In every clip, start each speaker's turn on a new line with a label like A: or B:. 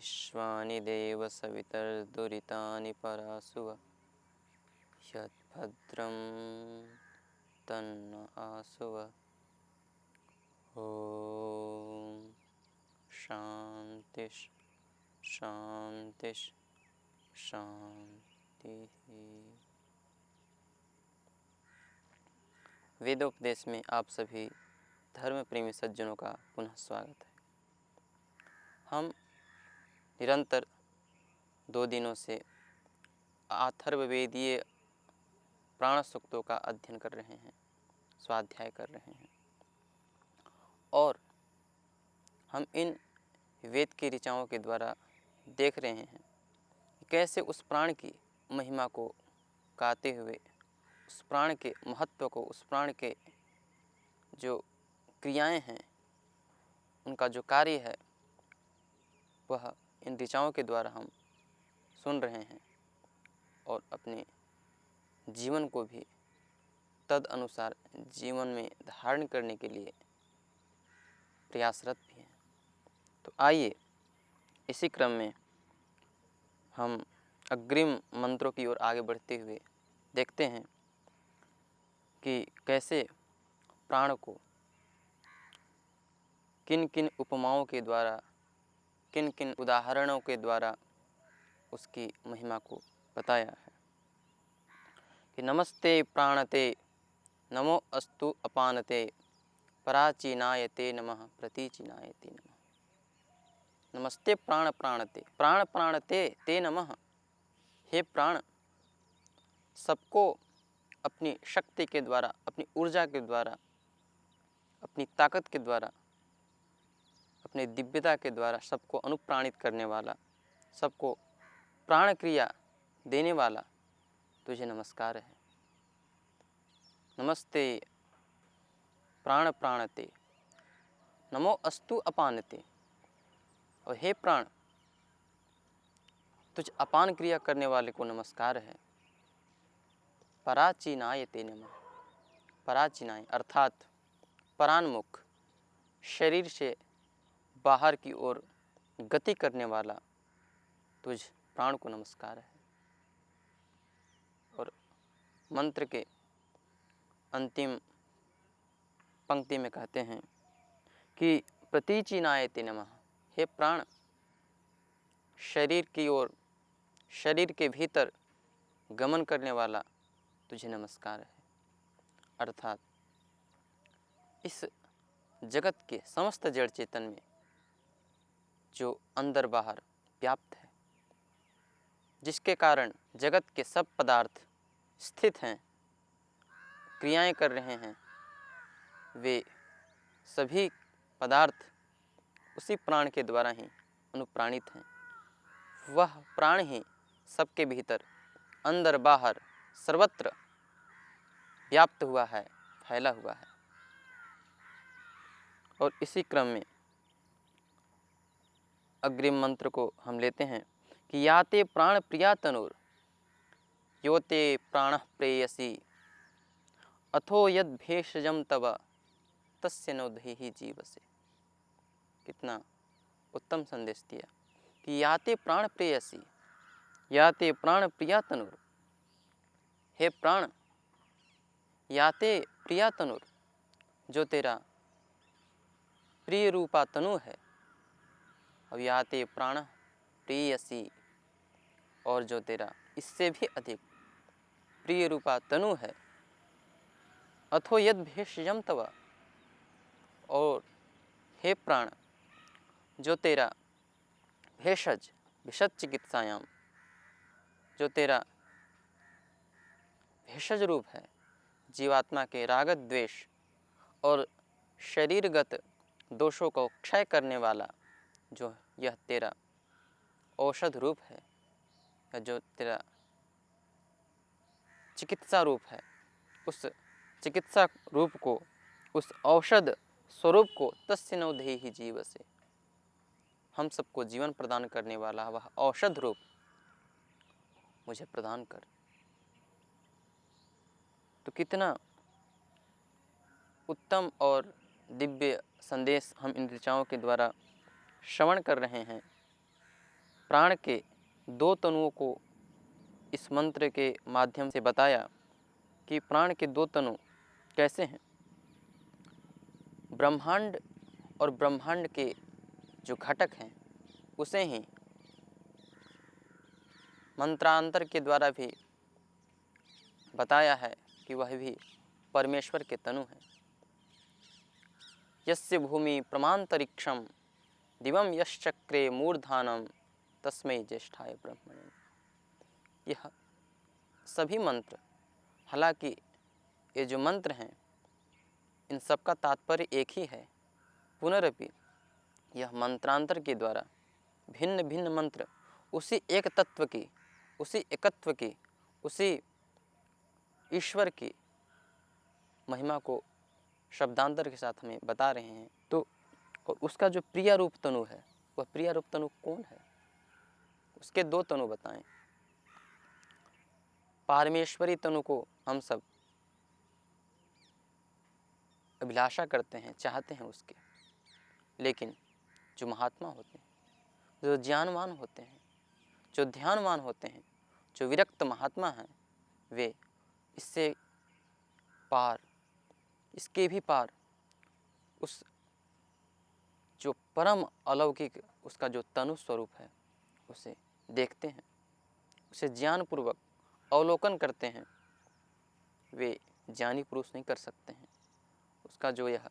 A: विश्वानि देव सवितर्दुरितानि परासुव यद्भद्रं तन्न आसुव। ओम शांति शांति शांति। वेदोपदेश में आप सभी धर्म प्रेमी सज्जनों का पुनः स्वागत है। हम निरंतर 2 दिनों से अथर्ववेदीय प्राण सूक्तों का अध्ययन कर रहे हैं, स्वाध्याय कर रहे हैं और हम इन वेद की ऋचाओं के द्वारा देख रहे हैं कि कैसे उस प्राण की महिमा को गाते हुए, उस प्राण के महत्व को, उस प्राण के जो क्रियाएं हैं, उनका जो कार्य है, वह इन ऋचाओं के द्वारा हम सुन रहे हैं और अपने जीवन को भी तद अनुसार जीवन में धारण करने के लिए प्रयासरत भी हैं। तो आइए इसी क्रम में हम अग्रिम मंत्रों की ओर आगे बढ़ते हुए देखते हैं कि कैसे प्राण को किन किन उपमाओं के द्वारा, किन किन उदाहरणों के द्वारा उसकी महिमा को बताया है कि नमस्ते प्राणते नमो अस्तु अपानते पराचीनायते नमः प्रतीचीनायते नमः। नमस्ते प्राण प्राणते, प्राण प्राणते ते नमः। हे प्राण, सबको अपनी शक्ति के द्वारा, अपनी ऊर्जा के द्वारा, अपनी ताकत के द्वारा, अपनी दिव्यता के द्वारा सबको अनुप्राणित करने वाला, सबको प्राण क्रिया देने वाला तुझे नमस्कार है। नमस्ते प्राण प्राणते नमो अस्तु अपानते। और हे प्राण, तुझ अपान क्रिया करने वाले को नमस्कार है। पराचीनायते नमः। पराचीनाय अर्थात परान्मुख, शरीर से बाहर की ओर गति करने वाला तुझ प्राण को नमस्कार है। और मंत्र के अंतिम पंक्ति में कहते हैं कि प्रतीचीनायते नमः। हे प्राण, शरीर की ओर, शरीर के भीतर गमन करने वाला तुझे नमस्कार है। अर्थात इस जगत के समस्त जड़ चेतन में जो अंदर बाहर व्याप्त है, जिसके कारण जगत के सब पदार्थ स्थित हैं, क्रियाएं कर रहे हैं, वे सभी पदार्थ उसी प्राण के द्वारा ही अनुप्राणित हैं। वह प्राण ही सबके भीतर, अंदर बाहर, सर्वत्र व्याप्त हुआ है, फैला हुआ है। और इसी क्रम में अग्रिम मंत्र को हम लेते हैं कि याते प्राण प्रिया तनुर योते प्राण प्रेयसी अथो यद भेषजम तव तस्य नोधेहि जीवसे। कितना उत्तम संदेश दिया कि याते प्राण प्रेयसी, याते प्राण प्रिया तनुर। हे प्राण, याते प्रिया तनुर, जो तेरा प्रिय रूपा तनु है। अब याते प्राण प्रेयसी, और जो तेरा इससे भी अधिक प्रिय रूपा तनु है। अथो यद भेषजम तव, और हे प्राण, जो तेरा भेषज, भेषज चिकित्सायाम, जो तेरा भेषज रूप है, जीवात्मा के राग द्वेष और शरीरगत दोषों को क्षय करने वाला जो यह तेरा औषध रूप है, या जो तेरा चिकित्सा रूप है, उस चिकित्सा रूप को, उस औषध स्वरूप को तस्य नोधेहि जीवसे, हम सबको जीवन प्रदान करने वाला वह औषध रूप मुझे प्रदान कर। तो कितना उत्तम और दिव्य संदेश हम इन ऋचाओं के द्वारा श्रवण कर रहे हैं प्राण के दो तनुओं को इस मंत्र के माध्यम से बताया कि प्राण के दो तनु कैसे हैं। ब्रह्मांड और ब्रह्मांड के जो घटक हैं उसे ही मंत्रांतर के द्वारा भी बताया है कि वह भी परमेश्वर के तनु हैं। यस्य भूमि प्रमांतरिक्षम दिवम यश्चक्रे मूर्धानम तस्मै ज्येष्ठाय ब्रह्मणे। यह सभी मंत्र, हालांकि ये जो मंत्र हैं इन सब का तात्पर्य एक ही है, पुनरपि यह मंत्रांतर के द्वारा भिन्न भिन्न मंत्र उसी एक तत्व की, उसी एकत्व की, उसी ईश्वर की महिमा को शब्दांतर के साथ हमें बता रहे हैं। तो और उसका जो प्रिय रूप तनु है, वह प्रिय रूप तनु कौन है? उसके दो तनु बताएं। पारमेश्वरी तनु को हम सब अभिलाषा करते हैं, चाहते हैं उसके, लेकिन जो महात्मा होते हैं, जो ज्ञानवान होते हैं, जो ध्यानवान होते हैं, जो विरक्त महात्मा हैं, वे इससे पार, इसके भी पार उस जो परम अलौकिक उसका जो तनु स्वरूप है उसे देखते हैं, उसे ज्ञानपूर्वक अवलोकन करते हैं। वे ज्ञानी पुरुष नहीं कर सकते हैं। उसका जो यह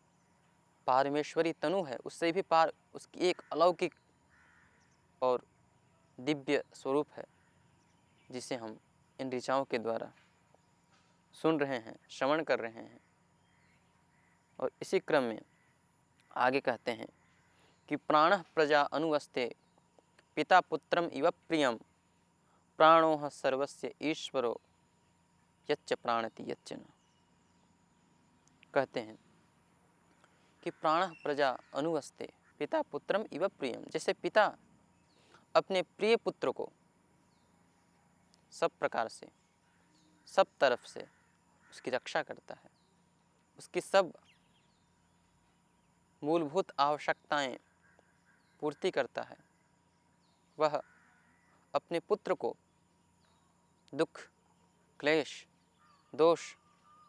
A: पारमेश्वरी तनु है उससे भी पार उसकी एक अलौकिक और दिव्य स्वरूप है, जिसे हम इन ऋचाओं के द्वारा सुन रहे हैं, श्रवण कर रहे हैं। और इसी क्रम में आगे कहते हैं कि प्राणः प्रजा अनुवस्ते पिता पुत्रम इव प्रियम प्राणोह सर्वस्य ईश्वरो यच्च प्राणति यच्च न। कहते हैं कि प्राणः प्रजा अनुवस्ते पिता पुत्रम इव प्रियम, जैसे पिता अपने प्रिय पुत्र को सब प्रकार से, सब तरफ से उसकी रक्षा करता है, उसकी सब मूलभूत आवश्यकताएं पूर्ति करता है, वह अपने पुत्र को दुख, क्लेश, दोष,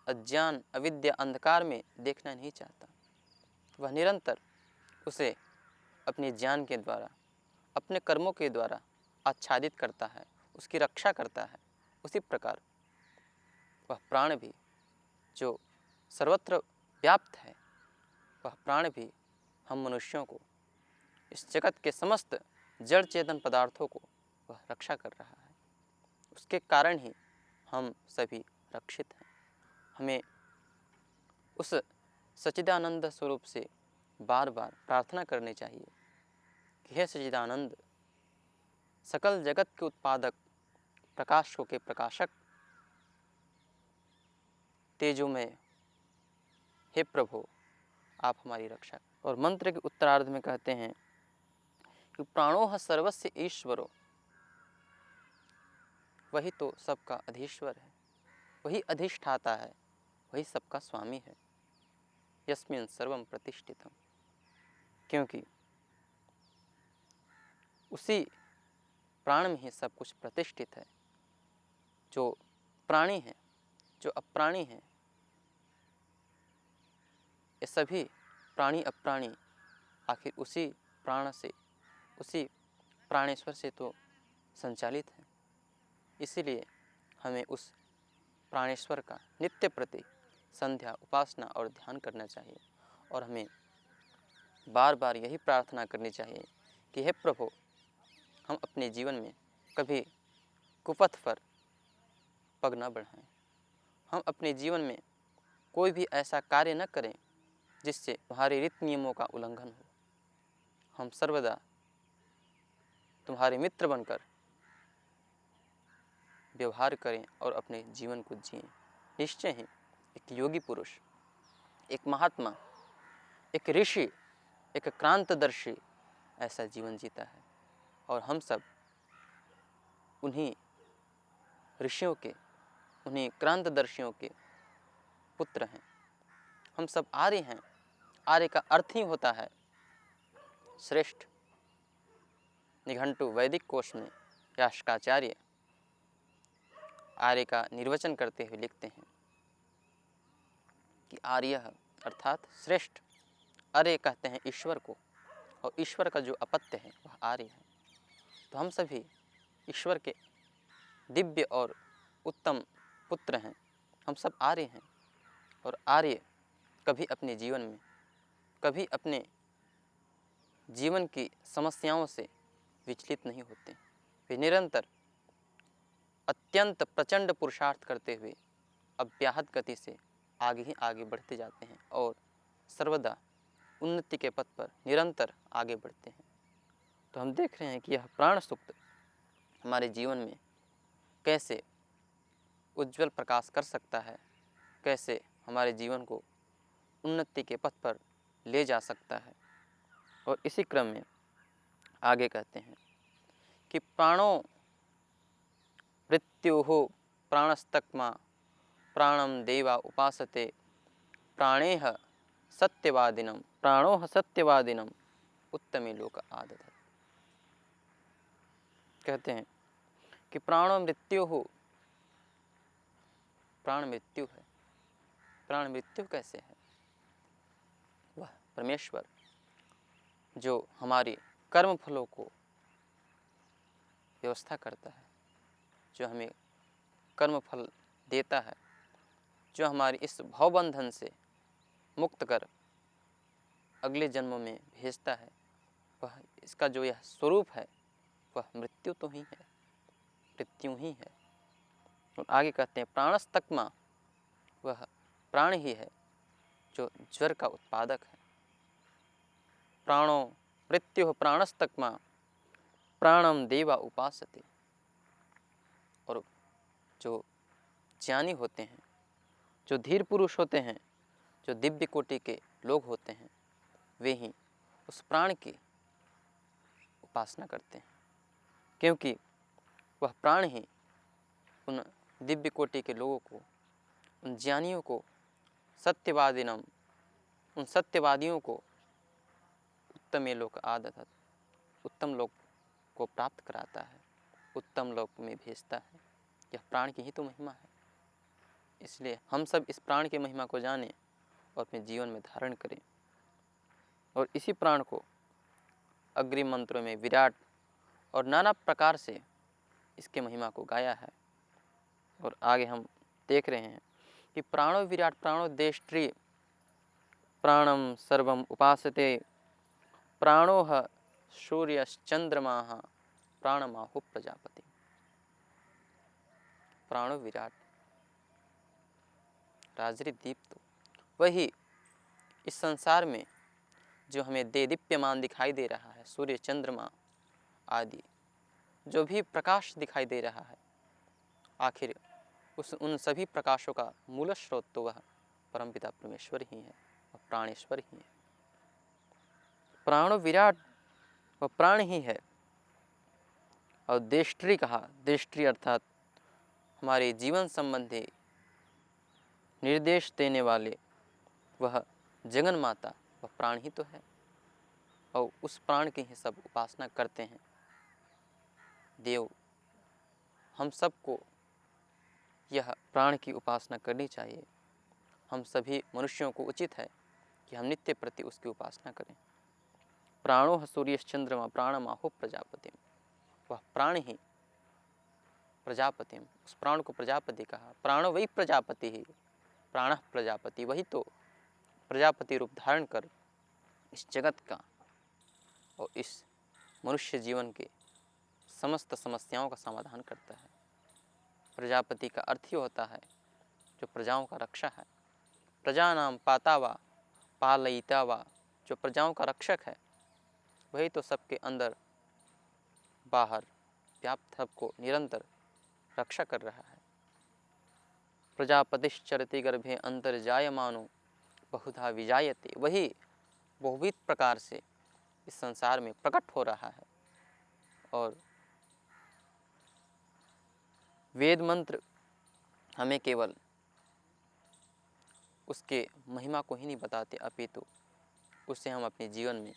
A: अज्ञान, अविद्या, अंधकार में देखना नहीं चाहता। वह निरंतर उसे अपने ज्ञान के द्वारा, अपने कर्मों के द्वारा आच्छादित करता है, उसकी रक्षा करता है। उसी प्रकार वह प्राण भी जो सर्वत्र व्याप्त है, वह प्राण भी हम मनुष्यों को, इस जगत के समस्त जड़ चेतन पदार्थों को वह रक्षा कर रहा है। उसके कारण ही हम सभी रक्षित हैं। हमें उस सच्चिदानंद स्वरूप से बार बार प्रार्थना करनी चाहिए कि हे सच्चिदानंद, सकल जगत के उत्पादक, प्रकाशों के प्रकाशक, तेजोमय, हे प्रभु आप हमारी रक्षा। और मंत्र के उत्तरार्ध में कहते हैं कि प्राणोह सर्वस्य ईश्वरो, वही तो सबका अधीश्वर है, वही अधिष्ठाता है, वही सबका स्वामी है। यस्मिन् सर्वम प्रतिष्ठितम, क्योंकि उसी प्राण में ही सब कुछ प्रतिष्ठित है। जो प्राणी हैं, जो अप्राणी हैं, ये सभी प्राणी अप्राणी आखिर उसी प्राण से, उसी प्राणेश्वर से तो संचालित हैं। इसीलिए हमें उस प्राणेश्वर का नित्य प्रति संध्या, उपासना और ध्यान करना चाहिए। और हमें बार बार यही प्रार्थना करनी चाहिए कि हे प्रभु, हम अपने जीवन में कभी कुपथ पर पग न बढ़ाएं। हम अपने जीवन में कोई भी ऐसा कार्य न करें जिससे तुम्हारे रीति नियमों का उल्लंघन हो। हम सर्वदा तुम्हारे मित्र बनकर व्यवहार करें और अपने जीवन को जिएं। निश्चय ही एक योगी पुरुष, एक महात्मा, एक ऋषि, एक क्रांतदर्शी ऐसा जीवन जीता है। और हम सब उन्हीं ऋषियों के, उन्हीं क्रांतदर्शियों के पुत्र हैं। हम सब आर्य हैं। आर्य का अर्थ ही होता है श्रेष्ठ। निघंटु वैदिक कोश में यास्काचार्य आर्य का निर्वचन करते हुए लिखते हैं कि आर्य अर्थात श्रेष्ठ, आर्य कहते हैं ईश्वर को, और ईश्वर का जो अपत्य है वह आर्य है। तो हम सभी ईश्वर के दिव्य और उत्तम पुत्र हैं, हम सब आर्य हैं। और आर्य कभी अपने जीवन में, कभी अपने जीवन की समस्याओं से विचलित नहीं होते। वे निरंतर अत्यंत प्रचंड पुरुषार्थ करते हुए अव्याहत गति से आगे ही आगे बढ़ते जाते हैं और सर्वदा उन्नति के पथ पर निरंतर आगे बढ़ते हैं। तो हम देख रहे हैं कि यह प्राण सूक्त हमारे जीवन में कैसे उज्जवल प्रकाश कर सकता है, कैसे हमारे जीवन को उन्नति के पथ पर ले जा सकता है। और इसी क्रम में आगे कहते हैं कि प्राणो मृत्युः प्राणस्तक्मा प्राणम देवा उपासते प्राणेह सत्यवादिनम उत्तमे लोक आदधत्। कहते हैं कि प्राण मृत्यु है। प्राण मृत्यु कैसे है? वह परमेश्वर जो हमारी कर्म फलों को व्यवस्था करता है, जो हमें कर्म फल देता है, जो हमारी इस भवबंधन से मुक्त कर अगले जन्म में भेजता है, वह इसका जो यह स्वरूप है वह मृत्यु तो ही है, मृत्यु ही है। और आगे कहते हैं प्राणस्तक्मा, वह प्राण ही है जो ज्वर का उत्पादक है। प्राणो मृत्यु प्राणस्तक्मा प्राणम देवा उपासते। और जो ज्ञानी होते हैं, जो धीर पुरुष होते हैं, जो दिव्य कोटि के लोग होते हैं, वे ही उस प्राण की उपासना करते हैं, क्योंकि वह प्राण ही उन दिव्य कोटि के लोगों को, उन ज्ञानियों को, सत्यवादिनम, उन सत्यवादियों को उत्तमे लोक आदधत्, उत्तम लोक को प्राप्त कराता है, उत्तम लोक में भेजता है। यह प्राण की ही तो महिमा है। इसलिए हम सब इस प्राण की महिमा को जानें और अपने जीवन में धारण करें। और इसी प्राण को अग्रिम मंत्रों में विराट और नाना प्रकार से इसके महिमा को गाया है। और आगे हम देख रहे हैं कि प्राणो विराट प्राणो देष्ट्री प्राणम सर्वम उपासते प्राणोह सूर्यश्चंद्रमा प्राणमाहु प्रजापति। प्राणो विराट, राजरी दीप्त, वही इस संसार में जो हमें दीप्यमान दिखाई दे रहा है, सूर्य चंद्रमा आदि जो भी प्रकाश दिखाई दे रहा है, आखिर उन सभी प्रकाशों का मूल स्रोत तो वह परमपिता परमेश्वर ही है, वह प्राणेश्वर ही है। प्राणो विराट, वह प्राण ही है। और देष्ट्री कहा, देष्ट्री अर्थात हमारे जीवन संबंधी निर्देश देने वाले वह जगन माता, वह प्राण ही तो है। और उस प्राण की ही सब उपासना करते हैं। देव, हम सबको यह प्राण की उपासना करनी चाहिए। हम सभी मनुष्यों को उचित है कि हम नित्य प्रति उसकी उपासना करें। प्राणो सूर्यश्चंद्रमा प्राणमाहु प्रजापतिम, वह प्राण ही प्रजापतिम, उस प्राण को प्रजापति कहा। प्राणो वही प्रजापति ही, प्राण प्रजापति, वही तो प्रजापति रूप धारण कर इस जगत का और इस मनुष्य जीवन के समस्त समस्याओं का समाधान करता है। प्रजापति का अर्थ ही होता है जो प्रजाओं का रक्षा है। प्रजानाम पातावा पालयितावा, जो प्रजाओं का रक्षक है, वही तो सबके अंदर बाहर व्याप्त सबको निरंतर रक्षा कर रहा है। प्रजापतिश्चरति गर्भे अंतर्जायमानो बहुधा विजायते, वही बहुविध प्रकार से इस संसार में प्रकट हो रहा है। और वेद मंत्र हमें केवल उसके महिमा को ही नहीं बताते, अपितु उससे हम अपने जीवन में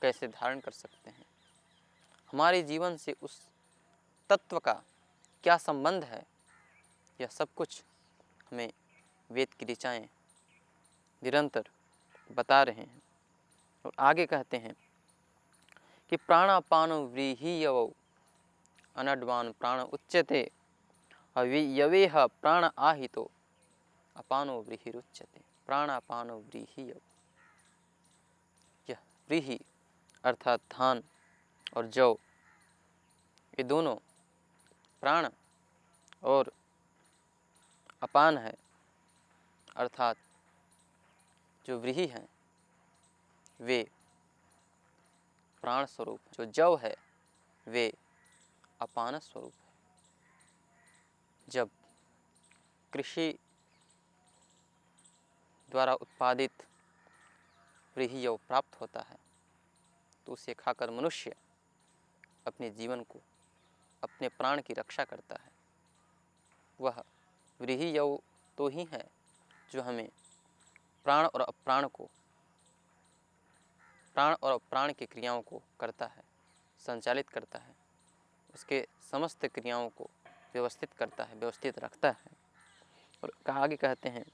A: कैसे धारण कर सकते हैं, हमारे जीवन से उस तत्व का क्या संबंध है, यह सब कुछ हमें वेद की ऋचाएँ निरंतर बता रहे हैं। और आगे कहते हैं कि प्राणापानो व्रीहियवौ अनड्वान प्राण उच्यते यवेह प्राण आहितो अपानो व्रीहिरुच्यते। प्राणापानो व्रीहियवौ, यह व्रीहि अर्थात धान और जौ, ये दोनों प्राण और अपान है अर्थात जो व्रीहि हैं वे प्राण स्वरूप, जो जौ है वे अपान स्वरूप है। जब कृषि द्वारा उत्पादित व्रीहि जौ प्राप्त होता है तो उसे खाकर मनुष्य अपने जीवन को, अपने प्राण की रक्षा करता है। वह व्रीहि जौ तो ही है जो हमें प्राण और अप्राण को, प्राण और अप्राण की क्रियाओं को करता है, संचालित करता है, उसके समस्त क्रियाओं को व्यवस्थित करता है, व्यवस्थित रखता है। और आगे कहते हैं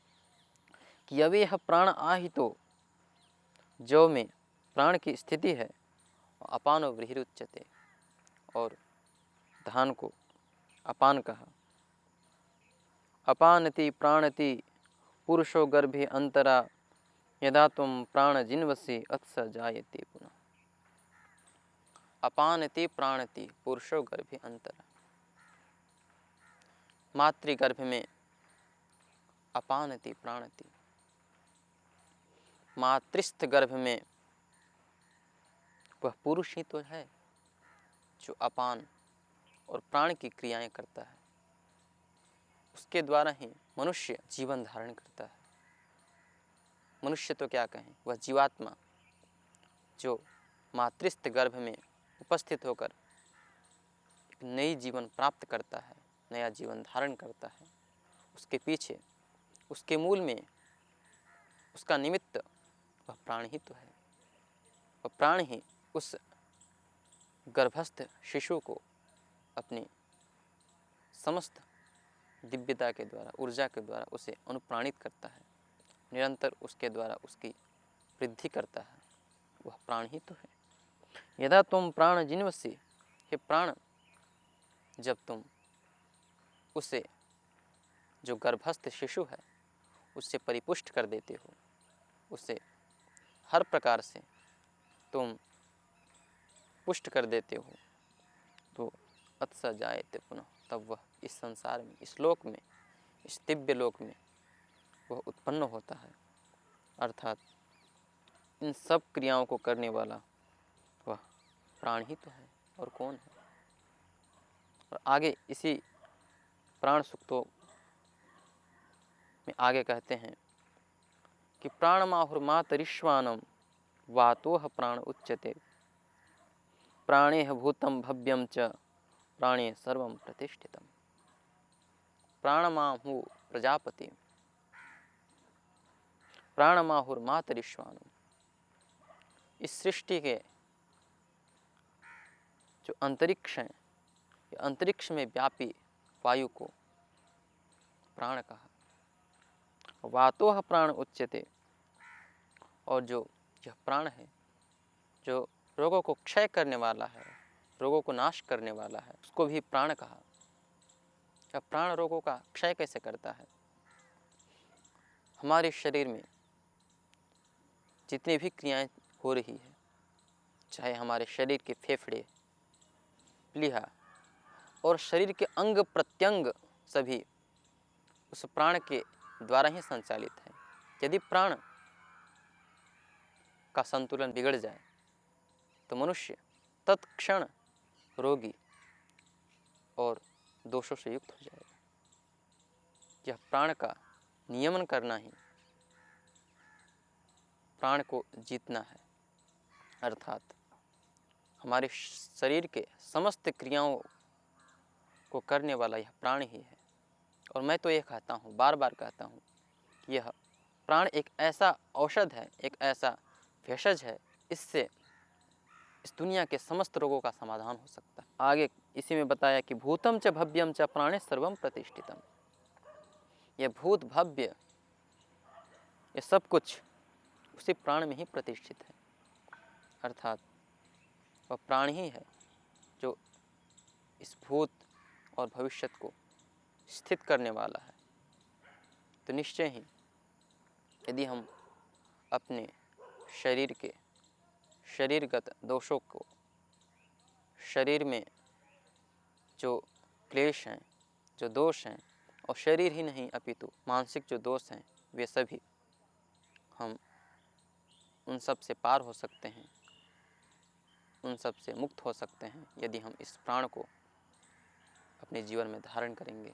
A: कि यवे यह प्राण आहितो, जौ में प्राण की स्थिति है, अपानो व्रीहिरुच्यते, और धान को अपान कहा। अपानति प्राणति पुरुषो गर्भे अंतरा यदा त्वं प्राण जिन्वसि अत्स जायते पुनः। अपानति प्राणति पुरुषो गर्भे अंतरा, मातृगर्भ में अपानति प्राणति, मातृस्थ गर्भ में वह पुरुष ही तो है जो अपान और प्राण की क्रियाएं करता है। उसके द्वारा ही मनुष्य जीवन धारण करता है। मनुष्य तो क्या कहें, वह जीवात्मा जो मातृस्थ गर्भ में उपस्थित होकर एक नई जीवन प्राप्त करता है, नया जीवन धारण करता है, उसके पीछे, उसके मूल में, उसका निमित्त वह प्राण ही तो है। वह प्राण ही उस गर्भस्थ शिशु को अपनी समस्त दिव्यता के द्वारा, ऊर्जा के द्वारा उसे अनुप्राणित करता है, निरंतर उसके द्वारा उसकी वृद्धि करता है। वह प्राण ही तो है। यदा तुम प्राण जिन्वसि, हे प्राण, जब तुम उसे, जो गर्भस्थ शिशु है, उससे परिपुष्ट कर देते हो, उसे हर प्रकार से तुम पुष्ट कर देते हो, तो अत्स जायते पुनः, तब वह इस संसार में, इस लोक में, इस दिव्य लोक में वह उत्पन्न होता है। अर्थात इन सब क्रियाओं को करने वाला वह प्राण ही तो है, और कौन है। और आगे इसी प्राण सूक्तों में आगे कहते हैं कि प्राणमाहुर्मातरिश्वानं वातोह प्राण उच्यते, प्राणेह भूतं भव्यं च प्राणे सर्वं प्रतिष्ठितम्। प्राणमाहु प्रजापति, प्राणमाहुर्मातरिश्वानं, इस सृष्टि के जो अंतरिक्ष हैं, अंतरिक्ष में व्यापी वायु को प्राण कहा। वातोह प्राण उच्यते, और जो यह प्राण है, जो रोगों को क्षय करने वाला है, रोगों को नाश करने वाला है, उसको भी प्राण कहा। यह प्राण रोगों का क्षय कैसे करता है? हमारे शरीर में जितनी भी क्रियाएं हो रही है, चाहे हमारे शरीर के फेफड़े, प्लीहा और शरीर के अंग प्रत्यंग सभी उस प्राण के द्वारा ही संचालित है। यदि प्राण का संतुलन बिगड़ जाए तो मनुष्य तत्क्षण रोगी और दोषों से युक्त हो जाएगा। यह प्राण का नियमन करना ही प्राण को जीतना है। अर्थात हमारे शरीर के समस्त क्रियाओं को करने वाला यह प्राण ही है। और मैं तो ये कहता हूँ, बार बार कहता हूँ, कि यह प्राण एक ऐसा औषध है, एक ऐसा भेषज है, इससे इस दुनिया के समस्त रोगों का समाधान हो सकता है। आगे इसी में बताया कि भूतम च भव्यम च प्राणे सर्वम प्रतिष्ठितम। यह भूत भव्य, ये सब कुछ उसी प्राण में ही प्रतिष्ठित है, अर्थात वह प्राण ही है जो इस भूत और भविष्य को स्थित करने वाला है। तो निश्चय ही यदि हम अपने शरीर के शरीरगत दोषों को, शरीर में जो क्लेश हैं, जो दोष हैं, और शरीर ही नहीं अपितु मानसिक जो दोष हैं, वे सभी हम उन सब से पार हो सकते हैं, उन सब से मुक्त हो सकते हैं यदि हम इस प्राण को अपने जीवन में धारण करेंगे,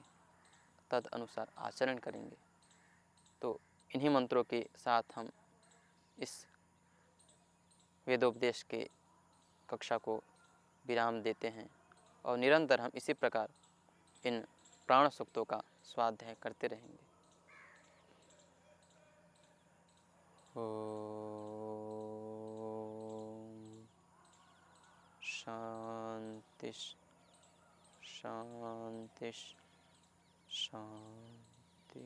A: तद अनुसार आचरण करेंगे। तो इन्हीं मंत्रों के साथ हम इस वेदोपदेश के कक्षा को विराम देते हैं और निरंतर हम इसी प्रकार इन प्राण सूक्तों का स्वाध्याय करते रहेंगे। ओम शांति शांति शांति।